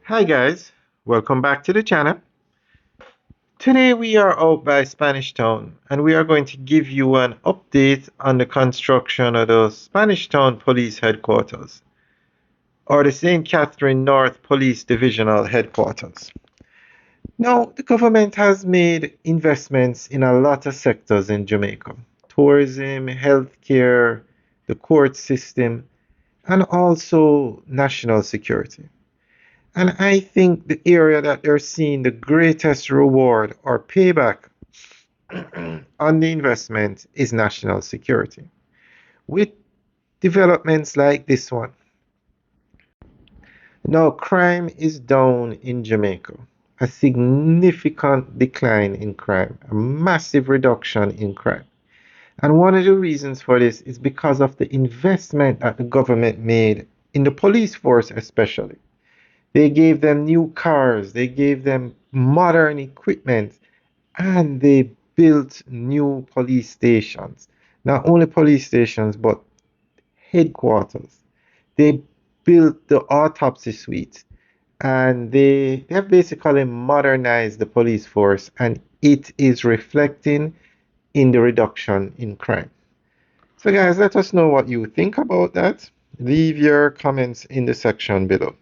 Hi guys, welcome back to the channel. Today we are out by Spanish Town and we are going to give you an update on the construction of the Spanish Town Police Headquarters or the St. Catherine North Police Divisional Headquarters. Now, the government has made investments in a lot of sectors in Jamaica: tourism, healthcare, the court system, and also national security. And I think the area that they're seeing the greatest reward or payback on the investment is national security. With developments like this one, now crime is down in Jamaica. A significant decline in crime, a massive reduction in crime. And one of the reasons for this is because of the investment that the government made in the police force, especially. They gave them new cars, they gave them modern equipment, and they built new police stations. Not only police stations, but headquarters. They built the autopsy suite, and they have basically modernized the police force, and it is reflecting in the reduction in crime. So, guys, let us know what you think about that. Leave your comments in the section below.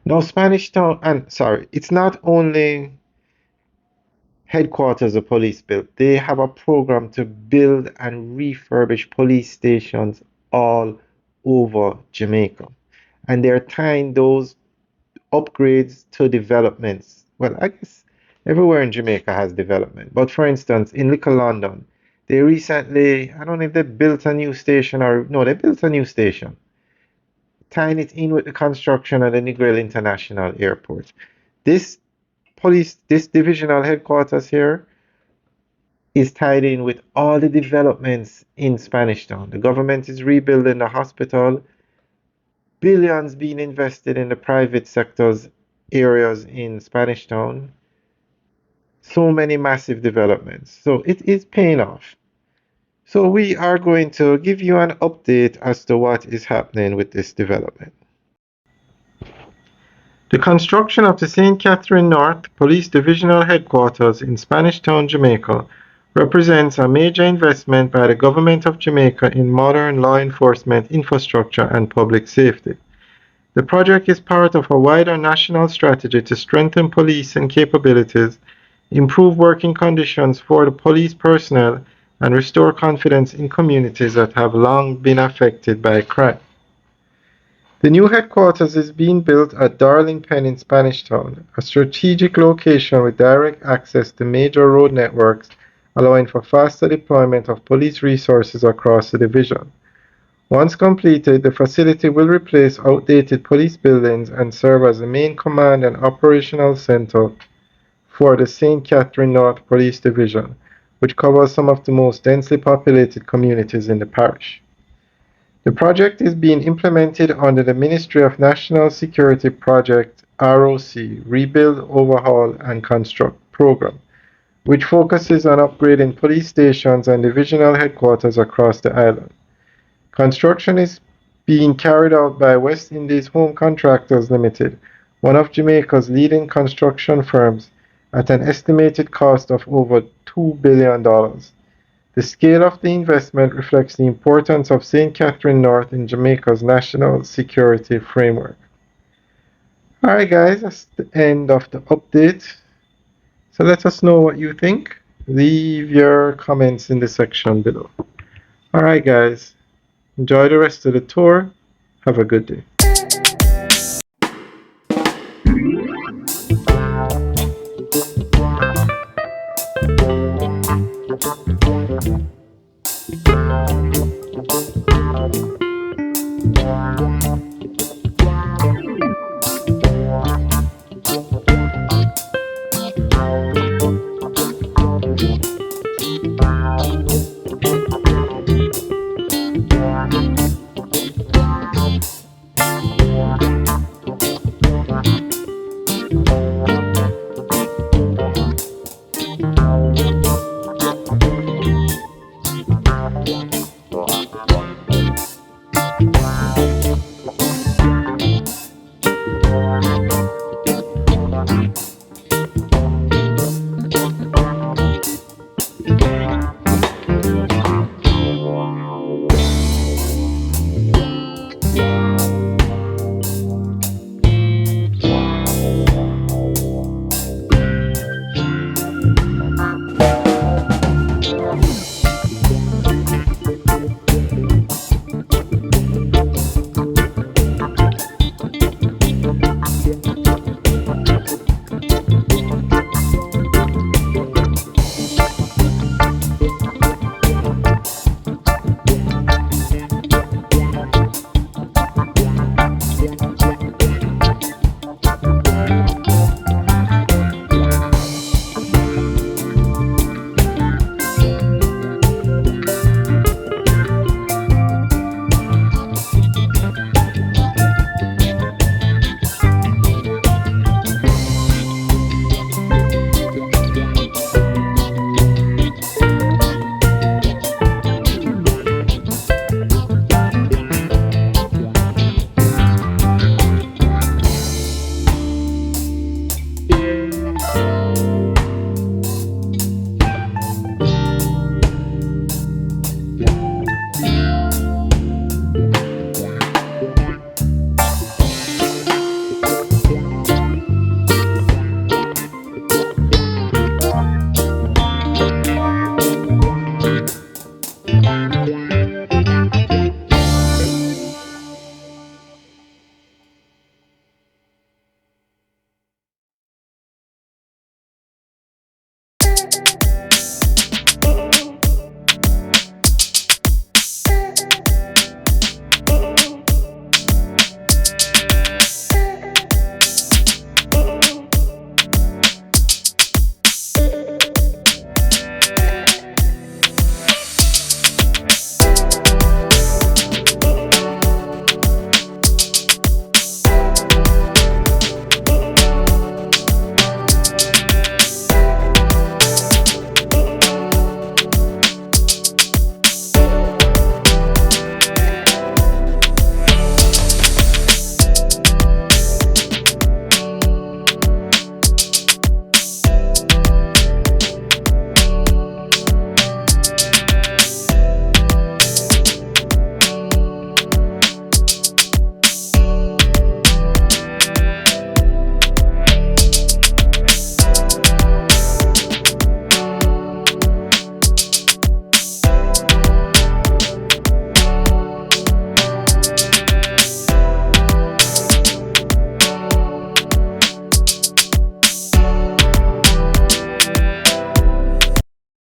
Now, Spanish Town, and sorry, it's not only headquarters of police built, they have a program to build and refurbish police stations all over Jamaica. And they're tying those upgrades to developments. Well, I guess everywhere in Jamaica has development. But for instance, in Little London, they recently, I don't know if they built a new station or no, they built a new station, tying it in with the construction of the Negril International Airport. This this divisional headquarters here is tied in with all the developments in Spanish Town. The government is rebuilding the hospital, billions being invested in the private sectors areas in Spanish Town. So many massive developments. So it is paying off. So we are going to give you an update as to what is happening with this development. The construction of the St. Catherine North Police Divisional Headquarters in Spanish Town, Jamaica, represents a major investment by the Government of Jamaica in modern law enforcement infrastructure and public safety. The project is part of a wider national strategy to strengthen policing capabilities, improve working conditions for the police personnel, and restore confidence in communities that have long been affected by crime. The new headquarters is being built at Darling Pen in Spanish Town, a strategic location with direct access to major road networks, allowing for faster deployment of police resources across the division. Once completed, the facility will replace outdated police buildings and serve as the main command and operational center for the St. Catherine North Police Division, which covers some of the most densely populated communities in the parish. The project is being implemented under the Ministry of National Security Project ROC Rebuild, Overhaul and Construct program, which focuses on upgrading police stations and divisional headquarters across the island. Construction is being carried out by West Indies Home Contractors Limited, one of Jamaica's leading construction firms, at an estimated cost of over $2 billion. The scale of the investment reflects the importance of St. Catherine North in Jamaica's national security framework. Alright guys, that's the end of the update. So let us know what you think. Leave your comments in the section below. Alright guys, enjoy the rest of the tour. Have a good day.